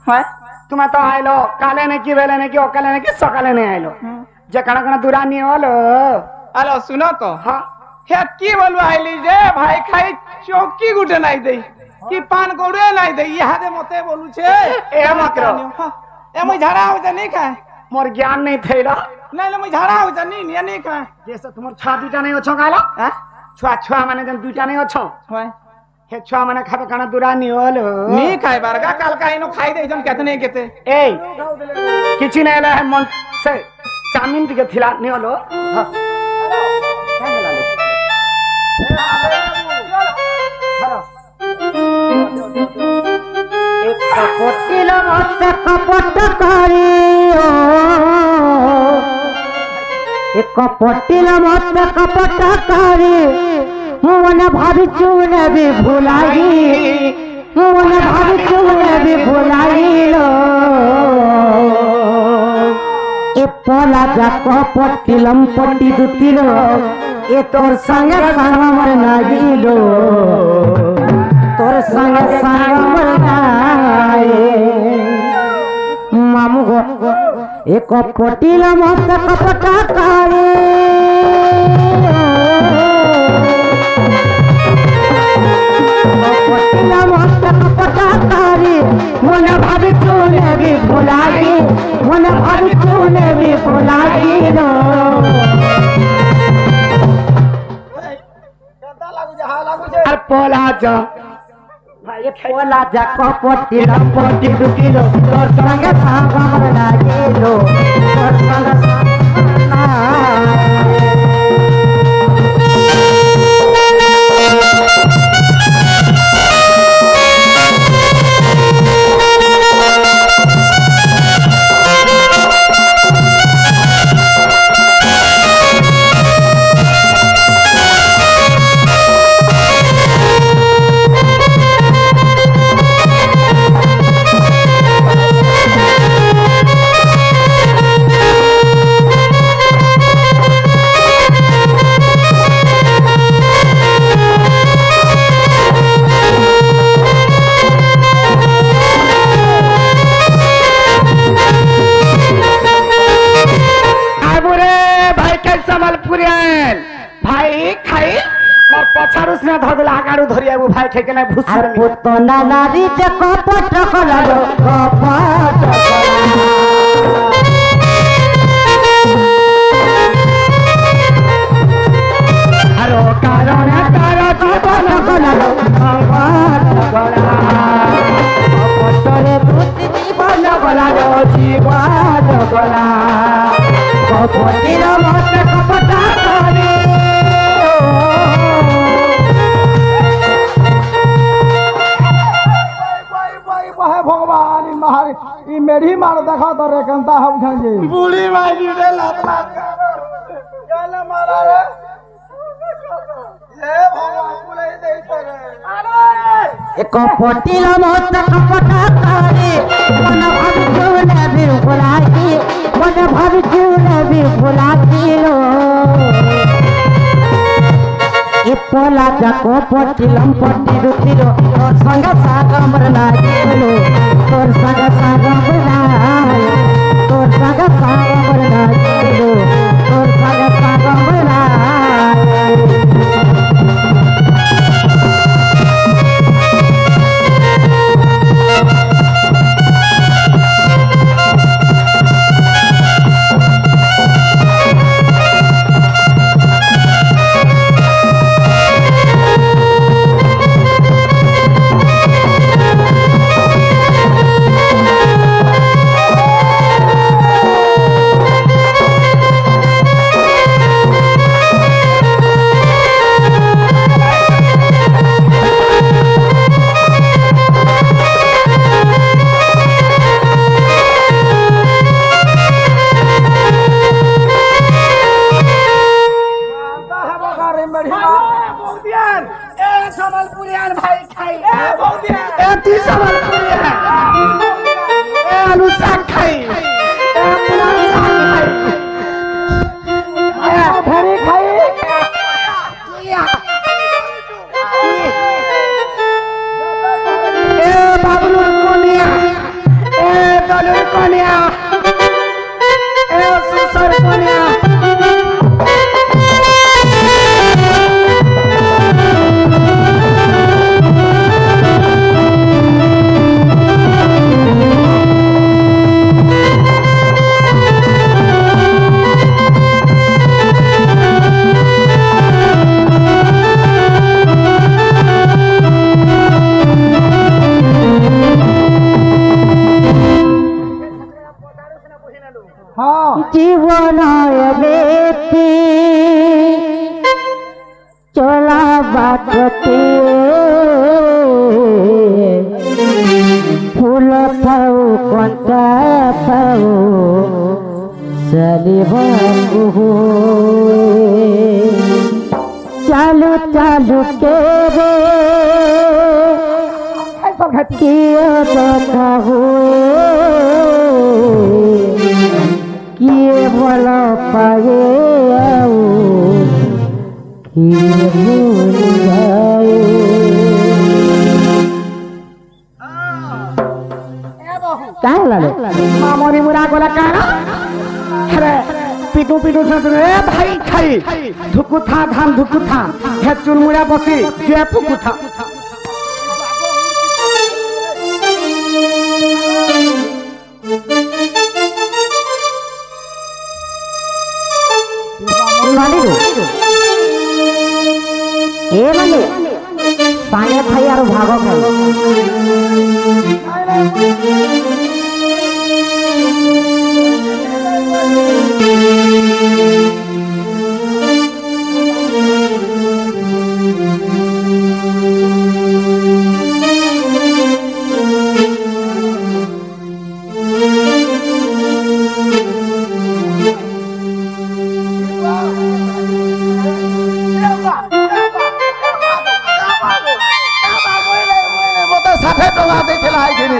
হ্যাঁ তুমি তো আইলো কালে নাকি বেলে নাকি অকালে নাকি সকালে নেই আইলো যে কানা কানা দূরা নিয়ে হলো হ্যালো শুনো তো হ্যাঁ হে কি বলবো আইলি যে ভাই খাই চৌকি গুটে নাই দেই কি পান গড়ে নাই দেই ইহাদে মতে বলুছে এ মাত্র এ মই ঝাড়া হইতা নি খায় মোর জ্ঞান নেই থইলা নাই মই ঝাড়া হইতা নি নি খায় যেসে তোমার ছুয়া দুইটা নেই অছ গাইলা হ্যাঁ ছুয়া ছুয়া মানে যেন দুইটা নেই অছ হয় হে ছুয়া মানে খাবে কানা দূরা নিয়ে হলো নি খাই বারগা কাল কাইনো খাই দেইছন কেতে নেই কেতে এই কিছু নাই এলা মন সে চামিন টিকে থিলা নিয়ে হলো হ্যাঁ কপটিল মত কপট করি কপটিল মত কপট করি মনে ভাবিছু নেবি ভুলাই মনে ভাবিছু নেবি ভুলাইল এ পলা যা কপটিলম পটি দুতিল এ তোর সঙ্গে সামর লাগিল তোর সঙ্গে সামর মামু গো এ কপটিল মত কপট করে কপটিল মত কপট করে মনে ভাবিছু নেবি ভুলাই মনে ভাবিছু নেবি ভুলাইল আর পলা যা পলা যা কপটিল পটি দুটিল তোর সঙ্গে সাগর লাগিল তোর সঙ্গে ভাই থেকে না আর পুতনা নারী যে কপট কলালো কপট আর কারণে তারা কপট কলালো কপট কপটরে দুটি জীবন গলালো জীবন গলা কপটির মত কপট করে भगवान मेढ़ी मार देखा तो रे कंता हम खाएंगे बूढ़ी मारी रे लात लात चल मारा रे ये भगवान बोले दे रे ए कपटिल मत कपट करे मन भाबिछु नेबि भुलाई मन भाबिछु नेबि भुलाइलो ए पला जा कपटिलम पटी दुतिलो तोर संग सागमर लागिलो तोर संग सागमर लागिलो तोर संग सागमर लागिलो तोर संग सागमर लागिलो হ্যাঁ জীবন ব্যক্তি চলা বাটতে ফুল থাও কন্টা থাও চলিব চালু চালু কে রে কিয় দেখা হুয়ে কিয়ে ভাল পাগে আও কিয়ে ভুল যায় কাহে লাগে মামনি মুরা গলা কানা আরে পিটু পিটু রে ভাই খাই ধুকু থা ধান ধুকু থা হে চুল মুড়া বসি যে পুকু থা এ মানে পানে খাই আর ভাগ খাই মতে 60 টাকা ଦେଇଥିଲା ଆଇଥିଲି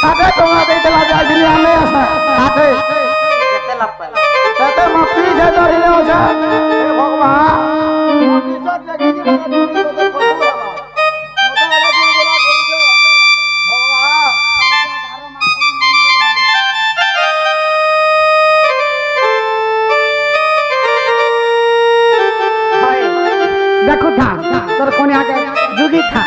60 ଟଙ୍କା ଦେଇଥିଲା ଯାଇଥିଲି ଆମେ 60 କେତେ ଲାଭ ପାଇଲ? କେତେ ମୋ ପିଛେ ଧରିଲେ ଅଛେ ହେ ଭଗବାନ ମୋ ପିଛେ ଦେଖିକି ମତେ ଖୁସି ହେଲା ମତେ ହେଲା କି ଗଲା କରୁଛ ଭଗବାନ দেখো থা তোর কোনে আগে যুগি থা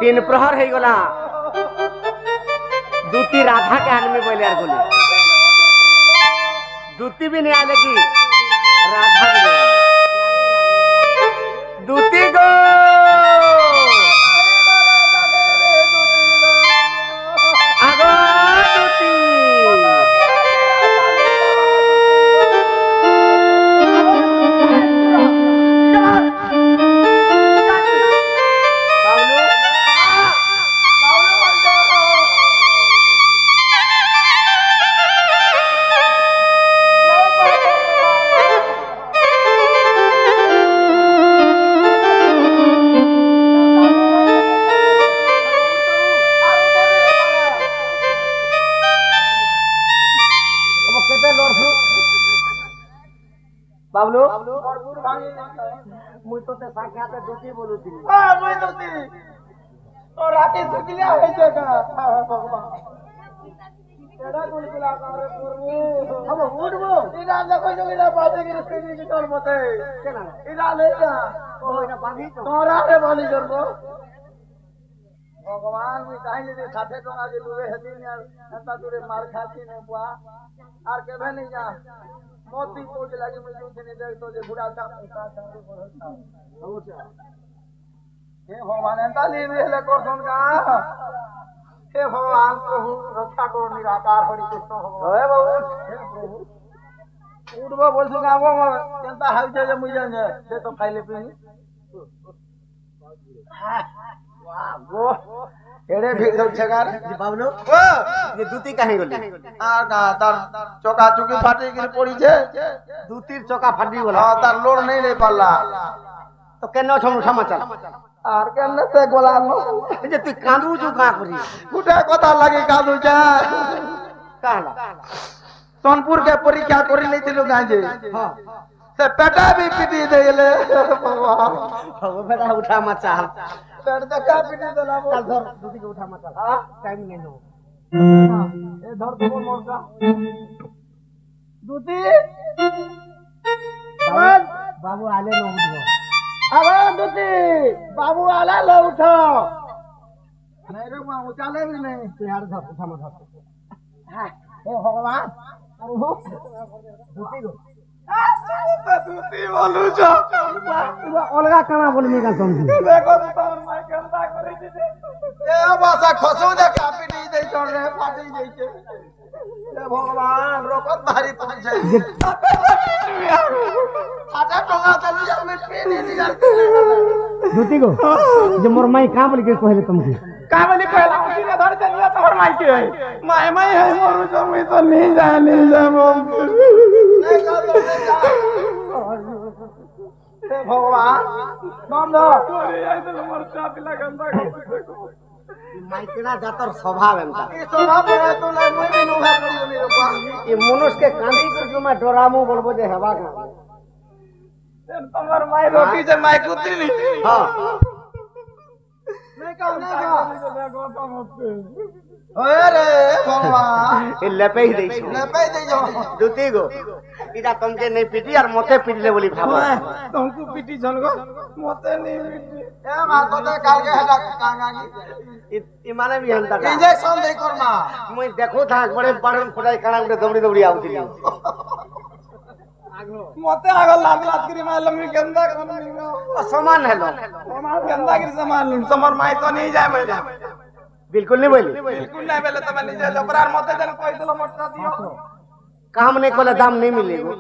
तीन प्रहर है गला दूती राधा के आदमी बोले यार बोले दूती भी नहीं आले की राधा भी नहीं आले दूती गो आगो दूती बाबलू मुई तो ते साख्याते दूती बोलुती हां मुई दूती तो राती सुतिले होय छै का भगवान एडा कोन पिला करे पुरमु हम उठबो इना देखो जो इना बाते के स्थिति की तोर मते केना इना ले जा ओ इना बांधी तो तोरा रे बाली जरबो भगवान मी काहे जे 60 टका के लुवे हथिन यार एता तोरे मार खाती ने बुआ आर केबे नहीं जा मोती पोज लागे मुझे उठने दे तो जे बुढ़ा था का संग पड़ता होचा हे भगवान एंता ली ले कोसन का हे भगवान प्रभु रक्षा करो निराकार हरि कृष्ण भगवान हे बाबू हे प्रभु उठबो बोलछु गाबो केनता हाउ जे मुई जाने से तो खाइले पीनी वाह गो एड़े भीड़ छगार जी बाबलो ओ ये दूती काहे गली आ का तार चोका चुकी फाटी गिर पड़ी छे दूतीर चौका फाटी गला हां तार लोड नहीं ले पाला तो केनो छम समाचार आर केने से गोला नो जे तू कांदू जो का करी गुटा कथा लागे कादू जा काला सोनपुर के परीक्षा करी ले दिलो गांजे हां से पेटा भी पिटी देले भगवान हो बेटा उठा मचाल पेट तो का पिटी देला चल धर दूती के उठा मचाल हां टाइम नहीं नो ए धर तो मोरका दूती बाबू आले नो उठो अरे दूती बाबू आला लो उठो नहीं रे मां उचाले भी नहीं तू यार धर उठा मचाल हे भगवान अरे हो दूती को दूती बोलू जो अलगा काना बोलमी का समझी देखो तो तोर माय केनता करै छै ए भाषा खसो दे कापी नहीं दे छोड़ रे फाटी जाई छै हे भगवान रोकत भारी पड़ छै आटा टोंगा चली जा में पे नहीं निकाल धोती को जे मोर माई का बोल के कहले तुमके का बोली कहला उसी ने धर चलिया तोर माई के माय माय है मोरू जो मैं तो नहीं जा बोल नहीं का तो नहीं जा हे भगवान नाम दो अरे आई तो मरचा पिला गंदा देखो माइकना जातर स्वभाव एमता ई स्वभाव बना तो ना मैं भी नुहा करी मेरे बा ये मनुष्य के कांदी कर जो मैं डरामो बोलबो जे हेबा का तमर माय रोटी से माय कुती नहीं हां नहीं का ओए रे भगवान ये लेपे ही देई छो ले पे दे जो दूती गो इदा तुमके नहीं पिटी और मते पिटले बोली भाबा तुमको पिटी जन गो मते नहीं पिटी ए मां तो दे काल के हला कांगागी ई माने भी हंता का इंजेक्शन दे कर मां मैं देखो था बड़े बड़े खुदाई खाना उठे दबड़ी दबड़ी आउती मते आगो लात लात करी मां लम्बी गंदा करनी समान है लो हमार गंदा करी सामान समर माई तो नहीं जाए मैं बिल्कुल नहीं बोली बिल्कुल नहीं बेले तो मैं नहीं जाए ओकरा मते जन कोई दिलो मटका दियो काम नहीं कोले दाम नहीं मिलेगो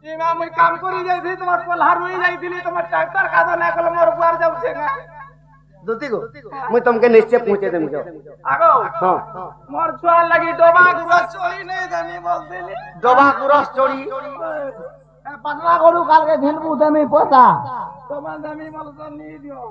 ई मां मैं काम करी जाई थी तुम्हार कोल्हार में जाई थी तुम्हार ट्रैक्टर का तो ना कल मोर बुआर जाऊ छेगा दूती को मैं तुमके निश्चय पहुंचे देम जो आगो हां मोर छुआ लगी डोबा गुरा चोरी नहीं देनी बोल देली डोबा गुरस चोरी पतला करू काल के दिन मुदे में पोता तो मैं दमी बोल तो नहीं दियो